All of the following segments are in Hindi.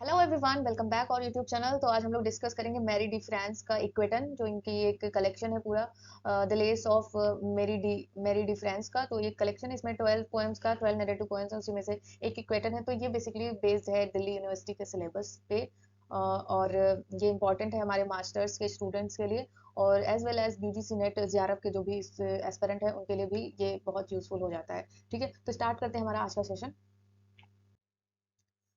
हेलो एवरीवन, वेलकम बैक और यूट्यूब चैनल। तो आज हम लोग डिस्कस करेंगे मैरी डी फ्रांस का इक्वेटन, जो इनकी एक कलेक्शन है पूरा the lais of Marie de France का। तो ये कलेक्शन है, इसमें 12 पोएम्स का 12 नरेटिव पोएम्स है, उसी में से एक इक्वेटन है। तो ये बेसिकली बेस्ड है दिल्ली यूनिवर्सिटी के सिलेबस पे, और ये इंपॉर्टेंट है हमारे मास्टर्स के स्टूडेंट्स के लिए, और as well as UGC NET JRF के जो भी एस्पिरेंट है उनके लिए भी ये बहुत यूजफुल हो जाता है। ठीक है, तो स्टार्ट करते हैं हमारा आज का सेशन।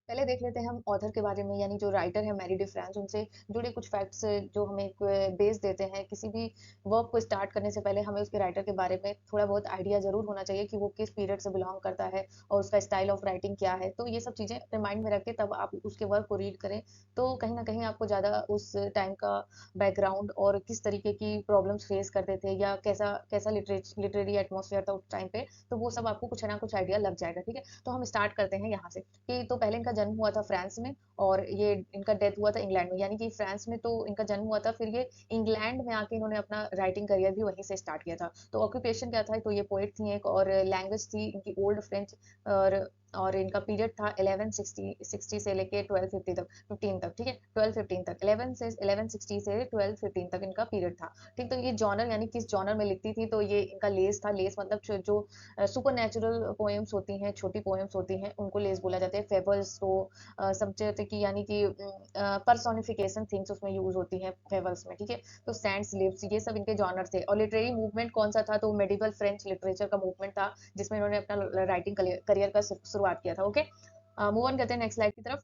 पहले देख लेते हैं हम ऑथर के बारे में, यानी जो राइटर है मैरी डी फ्रांस, उनसे जुड़े कुछ फैक्ट्स जो हमें एक बेस देते हैं। किसी भी वर्क को स्टार्ट करने से पहले हमें उसके राइटर के बारे में थोड़ा बहुत आइडिया जरूर होना चाहिए कि वो किस पीरियड से बिलोंग करता है और उसका स्टाइल ऑफ राइटिंग क्या है। तो ये सब चीज़ें अपने माइंड में रख के तब आप उसके वर्क को रीड करें, तो कहीं ना कहीं आपको ज़्यादा उस टाइम का बैकग्राउंड और किस तरीके की प्रॉब्लम्स फेस करते थे, या कैसा कैसा लिटरेरी एटमोसफियर था उस टाइम पे, तो वो सब आपको कुछ ना कुछ आइडिया लग जाएगा। ठीक है, तो हम स्टार्ट करते हैं यहाँ से कि तो पहले इनका जन्म हुआ था फ्रांस में, और ये इनका डेथ हुआ था इंग्लैंड में। यानी कि फ्रांस में तो इनका जन्म हुआ था, फिर ये इंग्लैंड में आके इन्होंने अपना राइटिंग करियर भी वहीं से स्टार्ट किया था। तो ऑक्यूपेशन क्या था, तो ये पोएट थी एक, और लैंग्वेज थी इनकी ओल्ड फ्रेंच। और इनका पीरियड था 1160 से लेके 1250 तक, 15 तक। ठीक है, 1215 तक, 1160 से 1215 तक इनका पीरियड था। ठीक, तो ये जॉनर यानी किस जॉनर में लिखती थी, तो ये इनका लेस था। लेस मतलब जो सुपर नेचुरल पोएम्स होती हैं, छोटी पोएम्स होती हैं, उनको लेस बोला जाता है। फेबल्स तो समझते कि यानी कि पर्सोनिफिकेशन थिंग्स उसमें यूज होती हैं फेबल्स में। ठीक है, तो सैंड्स लिप्स, ये सब इनके जॉनर थे। और लिटरेरी मूवमेंट कौन सा था, तो मेडिवल फ्रेंच लिटरेचर का मूवमेंट था, जिसमें इन्होंने अपना राइटिंग करियर का शुरुआत किया था। ओके, मूव ऑन करते हैं नेक्स्ट स्लाइड की तरफ।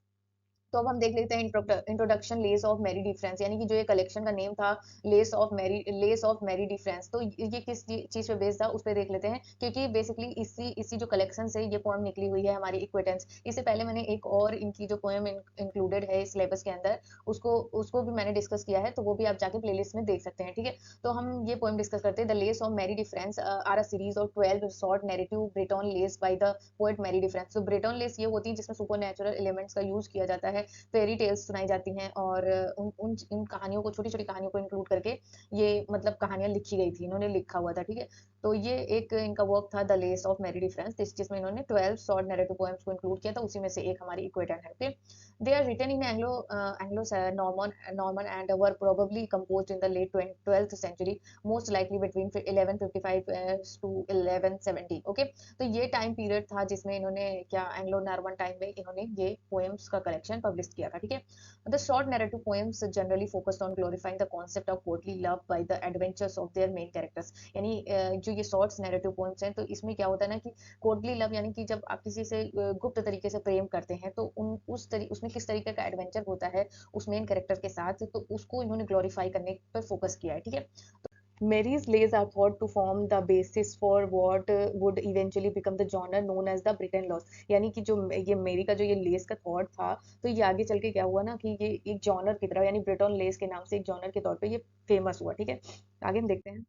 तो अब हम देख लेते हैं introduction lais of Marie de France, यानी कि जो ये कलेक्शन का नेम था, lais of Marie de France. तो ये किस चीज पे बेस्ड था उस पे देख लेते हैं, क्योंकि बेसिकली इसी इसी जो कलेक्शन से ये पोएम निकली हुई है हमारी इक्वेटेंस। इससे पहले मैंने एक और इनकी जो पोएम इंक्लूडेड है सिलेबस के अंदर, उसको उसको भी मैंने डिस्कस किया है, तो वो भी आप जाके प्लेलिस्ट में देख सकते हैं। ठीक है, तो हम ये पोएम डिस्कस करते हैं। The lais of Marie de France are a series of 12 short narrative Breton lais by the poet Marie de France. तो ब्रिटन लेस ये होती है जिसमें सुपर नेचुरल एलिमेंट्स का यूज किया जाता है, फेरी टेल्स सुनाई जाती हैं, और उन उन इन कहानियों को, छोटी छोटी कहानियों को इंक्लूड करके ये मतलब कहानियां लिखी गई थी, इन्होंने लिखा हुआ था। ठीक है, तो ये एक इनका वर्क था the lais of Marie de France, जिसमें इन्होंने 12 शॉर्ट नैरेटिव पोएम्स को इंक्लूड किया था, उसी में से एक हमारी इक्वेटन है। Okay, they are written in Anglo Norman and were probably composed in the late 12th century, most likely between 1155 to 1170। Okay, तो ये टाइम पीरियड था जिसमें इन्होंने क्या एंग्लो नॉर्मन टाइम में इन्होंने ये पोएम्स का कलेक्शन पब्लिश किया था। ठीक है, the short narrative poems generally focused on glorifying the concept of courtly love by the adventures of their main characters. यानी जो ये शॉर्ट्स नैरेटिव पोएम्स हैं, तो इसमें क्या होता है ना कि कोर्टली लव, यानी कि जब आप किसी से गुप्त तरीके से प्रेम करते हैं, तो उसमें किस तरीके का एडवेंचर होता है उस मेन कैरेक्टर के साथ, तो उसको इन्होंने ग्लोरीफाई करने पर फोकस किया है। ठीक है, Mary's lays are thought to form the basis for what would eventually become the genre known as the Britain laws। यानी कि जो ये मेरी का जो ये लेस का थॉट था, तो ये आगे चल के क्या हुआ ना कि ये एक जॉनर की तरह, यानी ब्रिटन लेस के नाम से एक जॉनर के तौर पे ये फेमस हुआ। ठीक है, आगे हम देखते हैं।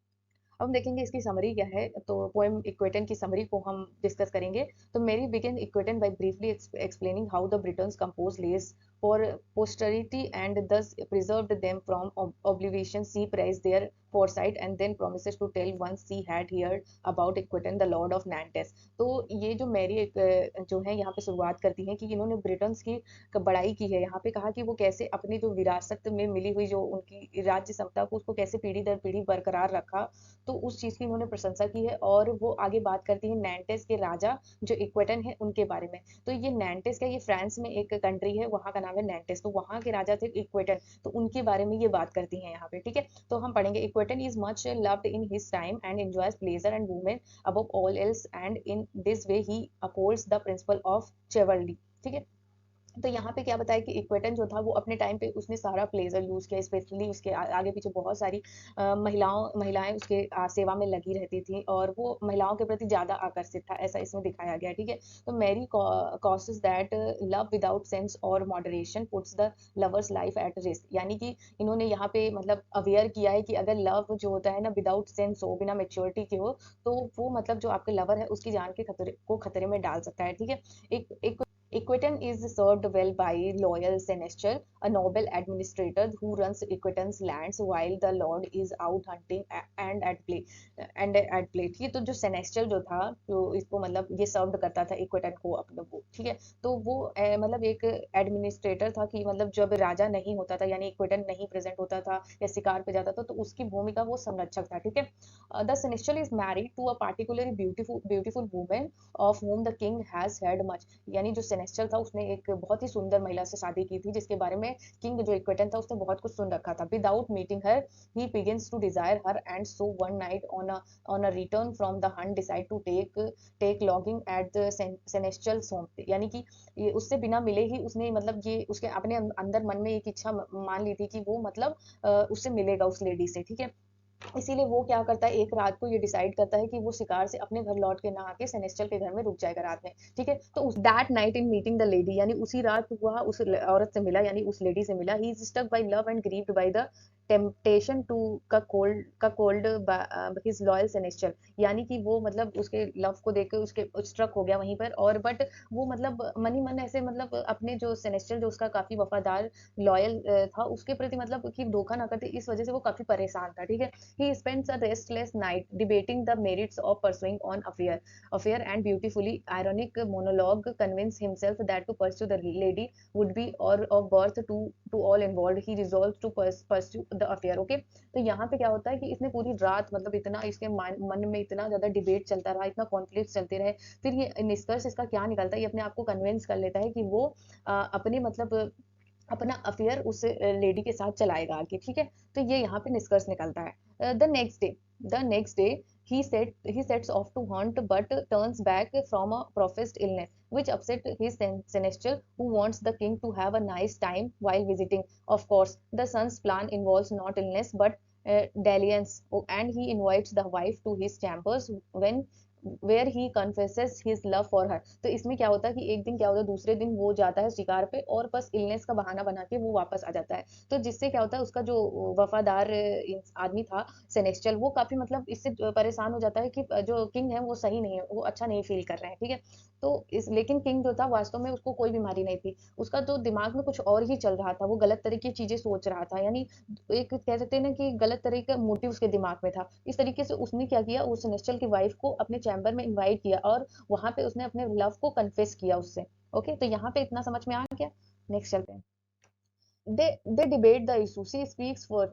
अब हम देखेंगे इसकी समरी क्या है। तो पोएम इक्वेटन की समरी को हम डिस्कस करेंगे। तो Marie begin Equitan by briefly explaining how the Bretons compose lays for posterity and thus preserved them from oblivion. She praised their foresight and then promises to tell once she had heard about Equitan, the lord of Nantes। तो ये जो मैरी जो है यहाँ पे शुरुआत करती हैं कि इन्होंने ब्रिटन्स की बड़ाई की है। यहाँ पे कहा कि वो कैसे अपनी जो विरासत में मिली हुई जो उनकी राज्य समता को, उसको कैसे पीढ़ी दर पीढ़ी बरकरार रखा, तो उस चीज की उन्होंने प्रशंसा की है। और वो आगे बात करती है नैंटेस के राजा जो इक्वेटन है उनके बारे में। तो ये नैंटेस का, ये फ्रांस में एक कंट्री है, वहां का नाम है नैंटेस, तो वहां के राजा थे इक्वेटन, तो उनके बारे में ये बात करती हैं यहाँ पे। ठीक है, तो हम पढ़ेंगे। Equitan is much loved in his time and enjoys pleasure and women above all else, and in this way he upholds the principle of chivalry. ठीक है, तो यहाँ पे क्या बताया कि इक्वेटन जो था वो अपने टाइम पे उसने सारा प्लेजर यूज किया, स्पेशली उसके आगे पीछे बहुत सारी महिलाएं उसके सेवा में लगी रहती थी, और वो महिलाओं के प्रति ज्यादा आकर्षित था, ऐसा इसमें दिखाया गया। ठीक है, तो Marie causes that love without sense और moderation puts the lover's life at risk. यानी कि इन्होंने यहाँ पे मतलब अवेयर किया है कि अगर लव जो होता है ना विदाउट सेंस हो, बिना मेच्योरिटी के हो, तो वो मतलब जो आपके लवर है उसकी जान के खतरे में डाल सकता है। ठीक है, एक एक Equitan is served well by loyal seneschal, a noble administrator who runs Equitan's lands while the lord is out hunting and at play ठीक है। तो जो सेनेस्चल जो था, जो इसको मतलब ये सर्व करता था इक्वेटन को अपने वो, ठीक है। तो वो मतलब एक एडमिनिस्ट्रेटर था कि मतलब जब राजा नहीं होता था यानी इक्वेटन नहीं प्रेजेंट होता था या शिकार पे जाता था तो उसकी भूमिका वो संरक्षक था, ठीक है। The seneschal is married to a particularly beautiful woman of whom the king has had much, यानी जो सेनेस्चल था उसने एक बहुत ही सुंदर महिला से शादी की थी जिसके बारे में किंग जो इक्वेटन था उसने बहुत कुछ सुन रखा था। Without meeting her he begins to desire her, and so one night on a return from the hunt decide to take logging at the seneschal home, यानी कि ये उससे बिना मिले ही उसने मतलब ये उसके अपने अंदर मन में एक इच्छा मान ली थी कि वो मतलब उससे मिलेगा उस लेडी से, ठीक है। इसीलिए वो क्या करता है, एक रात को ये डिसाइड करता है कि वो शिकार से अपने घर लौट के ना आके सेनेस्चल के घर में रुक जाएगा रात में, ठीक है। तो उस that night in meeting the lady, यानी उसी रात वह उस औरत से मिला यानी उस लेडी से मिला। He is stuck by love and grieved by the temptation to cuckold his loyal seneschal, यानी कि वो मतलब उसके लव को देख के उसके स्ट्रक हो गया वहीं पर। और बट वो मतलब मन ही मन ऐसे मतलब अपने जो सेनेस्चल जो उसका काफी वफादार लॉयल था उसके प्रति मतलब कि धोखा ना करते, इस वजह से वो काफी परेशान था, ठीक है। He spends a restless night debating the merits of pursuing an affair and beautifully ironic monologue convince himself that to pursue the lady would be or of birth to all involved. He resolves to pursue the affair. Okay, तो यहाँ पे क्या होता है कि इसने पूरी रात मतलब इतना इसके मन में इतना ज्यादा डिबेट चलता रहा, इतना कॉन्फ्लिक्ट चलते रहे, फिर ये निष्कर्ष इसका क्या निकलता है, ये अपने आप को कन्विंस कर लेता है कि वो अपने मतलब अपना अफेयर उस लेडी के साथ चलाएगा आगे, ठीक है। तो ये यहाँ पे निष्कर्ष निकलता है। The next day he sets off to hunt but turns back from a professed illness which upset his seneschal who wants the king to have a nice time while visiting. Of course the son's plan involves not illness but dalliance, and he invites the wife to his chambers when where he confesses his love for her. तो इसमें क्या होता है कि एक दिन क्या होता है, दूसरे दिन वो जाता है शिकार पे और बस इलनेस का बहाना बना के वो वापस आ जाता है। तो जिससे क्या होता है उसका जो वफादार आदमी था सेनेस्चल, वो काफी मतलब इससे परेशान हो जाता है कि जो किंग है वो सही नहीं है, वो अच्छा नहीं फील कर रहे हैं, ठीक है। तो इस लेकिन किंग जो था वास्तव में उसको कोई बीमारी नहीं थी, उसका तो दिमाग में कुछ और ही चल रहा था, वो गलत तरीके की चीजें सोच रहा था, यानी एक कह सकते हैं ना कि गलत तरीके का मोटिव उसके दिमाग में था। इस तरीके से उसने क्या किया, उस सेनेस्चल की वाइफ को अपने चैम्बर में इनवाइट किया और वहां पे उसने अपने लव को कन्फेस किया उससे। ओके, तो यहाँ पे इतना समझ में आ गया। नेक्स्ट चलते हैं। They debate the issue. She speaks for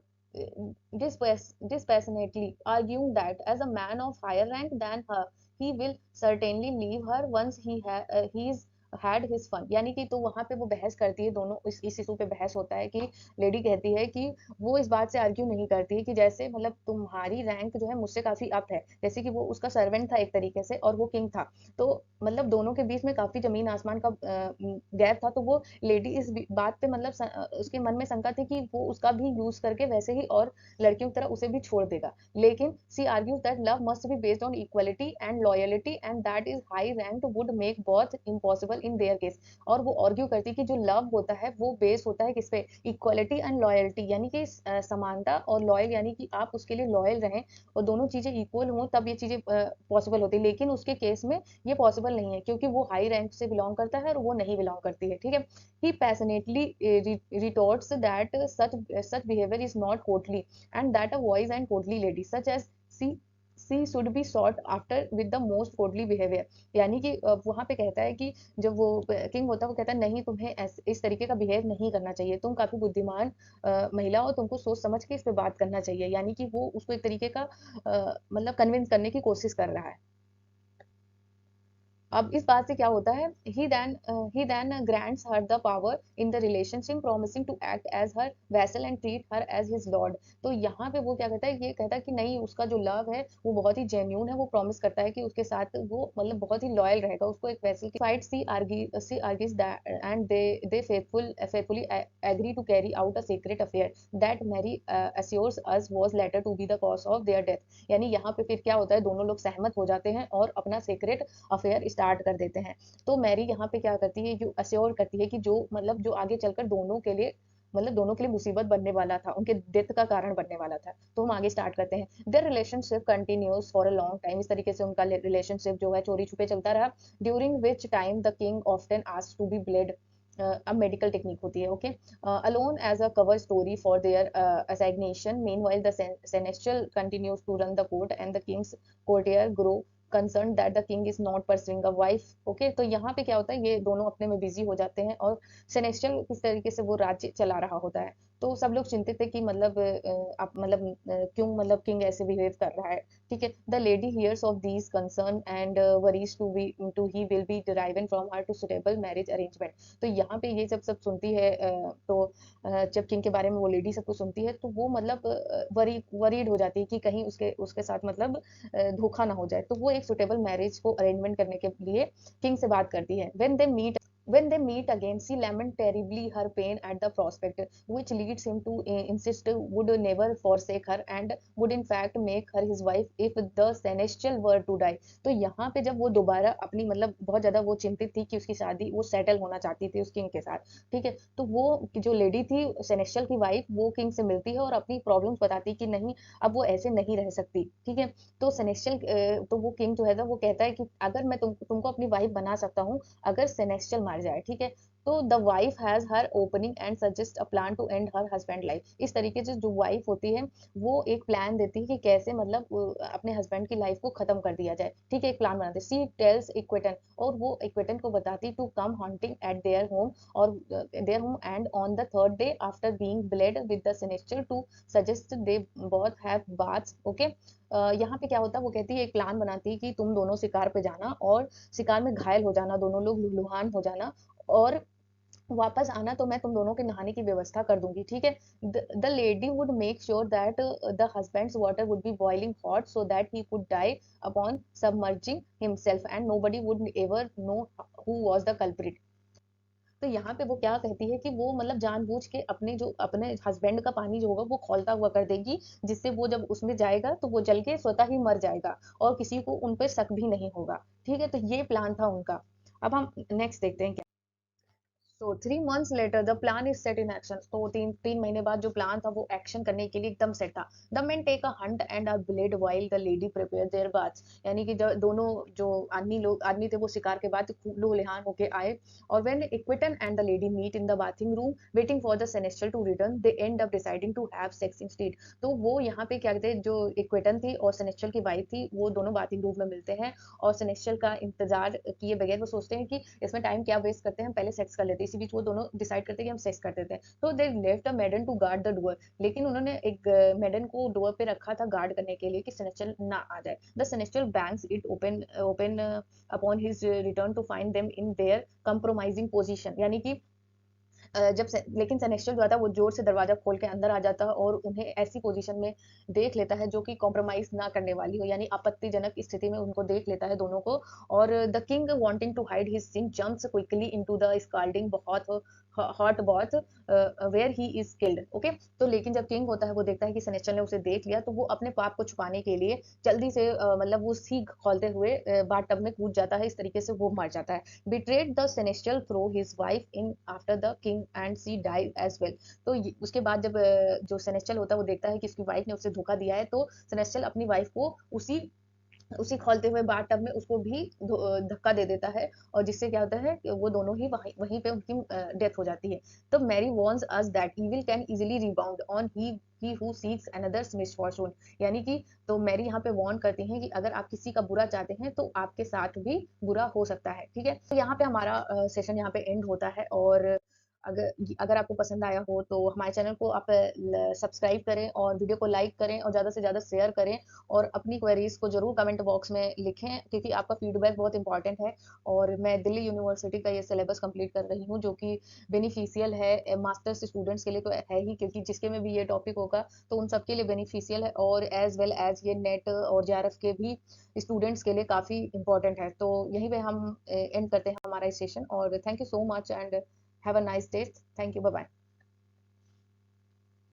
dispassionately, arguing that as a man of higher rank than her, he will certainly leave her once he's had his fun, यानी कि तो वहां पे वो बहस करती है, दोनों इस इशू पे बहस होता है कि लेडी कहती है कि वो इस बात से आर्ग्यू नहीं करती है कि जैसे मतलब तुम्हारी रैंक जो है मुझसे काफी अप है, जैसे कि वो उसका सर्वेंट था एक तरीके से और वो किंग था, तो मतलब दोनों के बीच में काफी जमीन आसमान का गैप था। तो वो लेडी इस बात पे मतलब उसके मन में शंका थी कि वो उसका भी यूज करके वैसे ही और लड़कियों की तरह उसे भी छोड़ देगा। लेकिन she argues that love must be based on equality and loyalty and that is high rank would make both impossible in their case. और वो आर्ग्यू करती है कि जो लव होता है वो बेस होता है किस पे, इक्वलिटी एंड लॉयल्टी, यानी कि समानता, और लॉयल यानी कि आप उसके लिए लॉयल रहें और दोनों चीजें इक्वल हों तब ये चीजें पॉसिबल होती है। लेकिन उसके केस में ये पॉसिबल नहीं है क्योंकि वो हाई रैंक से बिलोंग करता है और वो नहीं बिलोंग करती है, ठीक है। He passionately retorts that such behavior is not courtly and that a wise and courtly lady such as she should be sought after with the most courtly behavior, यानी कि वहां पे कहता है कि जब वो किंग होता है वो कहता है नहीं, तुम्हें इस तरीके का बिहेव नहीं करना चाहिए, तुम काफी बुद्धिमान महिला हो, तुमको सोच समझ के इस पे बात करना चाहिए, यानी कि वो उसको एक तरीके का मतलब कन्विंस करने की कोशिश कर रहा है। अब इस बात से क्या होता है, he then grants her the power in the relationship promising to act as her vassal and treat her as his lord। तो यहाँ पे वो क्या कहता है, ये कहता है कि नहीं, उसका जो लव है वो बहुत ही जेन्यून है, वो प्रॉमिस करता है कि उसके साथ वो मतलब बहुत ही लॉयल रहेगा, उसको एक वैसल की fight she argues that and they faithfully agree to carry out a secret affair that Marie assures us was later to be the cause of their death। यानी यहाँ पे फिर क्या होता है, दोनों लोग सहमत हो जाते हैं और अपना सीक्रेट अफेयर स्टार्ट कर देते हैं। तो मैरी यहाँ पे क्या करती है, जो अश्योर करती है कि जो मतलब जो आगे चलकर दोनों के लिए मतलब दोनों के लिए मुसीबत बनने वाला था, उनके डेथ का कारण बनने वाला था। तो हम आगे स्टार्ट करते हैं। Their relationship continues for a long time, इस तरीके से उनका रिलेशनशिप जो है चोरी छुपे चलता रहा। During which time the king often asked to be bled, अब मेडिकल टेक्निक होती है, okay, alone as a cover story for their assignation. Meanwhile, the seneschal continues to run the court, and the king's courtier grow concerned that the king is not pursuing a wife. Okay, तो यहाँ पे क्या होता है, ये दोनों अपने में बिजी हो जाते हैं और सेनेस्टियल किस तरीके से वो राज्य चला रहा होता है। तो सब लोग चिंतित थे कि मतलब आप मतलब क्यों मतलब किंग ऐसे बिहेव कर रहा है। ठीक है, the lady hears of these concern and worries to he will be driven from her to suitable marriage arrangement. तो यहाँ पे ये जब सब सुनती है तो जब किंग के बारे में वो लेडी सब कुछ सुनती है तो वो मतलब वरीड हो जाती है कि कहीं उसके उसके साथ मतलब धोखा ना हो जाए। तो वो एक सुटेबल मैरिज को अरेंजमेंट करने के लिए किंग से बात करती है। When they meet again, she laments terribly her pain at the prospect, which leads him to insist would never forsake her and would in fact make her his wife if the seneschal were to die. तो यहाँ पे जब वो दोबारा अपनी मतलब बहुत ज्यादा वो चिंतित थी कि उसकी शादी वो सेटल होना चाहती थी उस किंग के साथ। ठीक है, तो वो जो लेडी थी सेनेस्टियल की वाइफ वो किंग से मिलती है और अपनी प्रॉब्लम्स बताती है कि नहीं अब वो ऐसे नहीं रह सकती। ठीक है, तो सेनेस्टियल तो वो किंग जो है ना वो कहता है कि अगर मैं तुमको अपनी वाइफ बना सकता हूँ अगर सेनेस्टियल मार जाए। ठीक है, तो the wife has her opening and suggest a plan to end her husband life. इस तरीके से जो वाइफ होती है वो एक प्लान देती है कि कैसे मतलब अपने हस्बैंड की लाइफ को खत्म कर दिया जाए। ठीक है, एक प्लान बनाते, सी टेल्स इक्वेटन, और वो इक्वेटन को बताती to come hunting at their home और their home and on the third day after being bled with the seneschal to suggest they both have baths. Okay, यहाँ पे क्या होता है वो कहती है एक प्लान बनाती है कि तुम दोनों शिकार पे जाना और शिकार में घायल हो जाना, दोनों लोग लुहान हो जाना और वापस आना तो मैं तुम दोनों के नहाने की व्यवस्था कर दूंगी। ठीक है, the lady would make sure that the husband's water would be boiling hot so that he could die upon submerging himself and nobody would ever know who was the culprit. तो यहाँ पे वो क्या कहती है कि वो मतलब जानबूझ के अपने जो अपने हस्बैंड का पानी जो होगा वो खौलता हुआ कर देगी, जिससे वो जब उसमें जाएगा तो वो जल के स्वतः ही मर जाएगा और किसी को उन पर शक भी नहीं होगा। ठीक है, तो ये प्लान था उनका। अब हम नेक्स्ट देखते हैं। So 3 months later the plan is set in action. तो तीन तीन महीने बाद जो प्लान था वो एक्शन करने के लिए एकदम सेट था। The men take a hunt and are bled while the lady prepare their baths. यानी कि जब दोनों जो आदमी थे वो शिकार के बाद लूहलिहान होके आए और when Equitan and the lady meet in the bathing room waiting for the seneschal to return, they end up deciding to have sex instead. तो वो यहाँ पे क्या कहते हैं जो इक्वेटन थी और सेनेस्चल की वाइफ थी वो दोनों बाथिंग रूम में मिलते हैं और सेनेस्चल का इंतजार किए बगैर वो सोचते हैं कि इसमें टाइम क्या वेस्ट करते हैं, हम पहले सेक्स कर लेते हैं। इसी बीच वो दोनों डिसाइड करते हैं कि हम सेक्स कर देते हैं। तो they left a maiden to guard the door, लेकिन उन्होंने एक मेडन को डोर पे रखा था गार्ड करने के लिए कि सेनेस्चल ना आ जाए। The seneschal bangs it open open upon his return to find them in their compromising position. यानी कि जब लेकिन सेनेस्टल जो था वो जोर से दरवाजा खोल के अंदर आ जाता है और उन्हें ऐसी पोजीशन में देख लेता है जो कि कॉम्प्रोमाइज ना करने वाली हो, यानी आपत्तिजनक स्थिति में उनको देख लेता है दोनों को। और the king wanting to hide his sin jumps quickly into the scalding बहुत hot bath where he is killed. Okay, तो लेकिन जब किंग होता है वो देखता है कि सेनेस्टल ने उसे देख लिया तो वो अपने पाप को छुपाने के लिए जल्दी से मतलब वो सीख खोलते हुए बाथ टब में कूद जाता है। इस तरीके से वो मर जाता है। betrayed the celestial through his wife in after the king and she died as well। तो उसके बाद जब जो सेनेस्टल होता है वो देखता है कि उसकी वाइफ ने उसे धोखा दिया है तो सेनेस्टल अपनी वाइफ को उसी उसी खौलते हुए बाथ टब में उसको भी धक्का दे देता है और जिससे क्या होता है कि वो दोनों ही वहीं वहीं पे उनकी डेथ हो जाती है। तो Marie warns us that evil can easily rebound on he who seeks another's misfortune. यानी कि तो मैरी यहाँ पे वार्न करती हैं कि अगर आप किसी का बुरा चाहते हैं तो आपके साथ भी बुरा हो सकता है। ठीक है, तो यहाँ पे हमारा सेशन यहाँ पे एंड होता है और अगर अगर आपको पसंद आया हो तो हमारे चैनल को आप सब्सक्राइब करें और वीडियो को लाइक करें और ज़्यादा से ज़्यादा शेयर करें और अपनी क्वेरीज को जरूर कमेंट बॉक्स में लिखें क्योंकि आपका फीडबैक बहुत इंपॉर्टेंट है। और मैं दिल्ली यूनिवर्सिटी का ये सिलेबस कंप्लीट कर रही हूँ जो कि बेनिफिशियल है मास्टर्स स्टूडेंट्स के लिए तो है ही, क्योंकि जिसके में भी ये टॉपिक होगा तो उन सबके लिए बेनिफिशियल है और एज वेल एज ये नेट और जेआरएफ के भी स्टूडेंट्स के लिए काफ़ी इंपॉर्टेंट है। तो यहीं पे हम एंड करते हैं हमारा सेशन और thank you so much and have a nice day. Thank you, bye bye.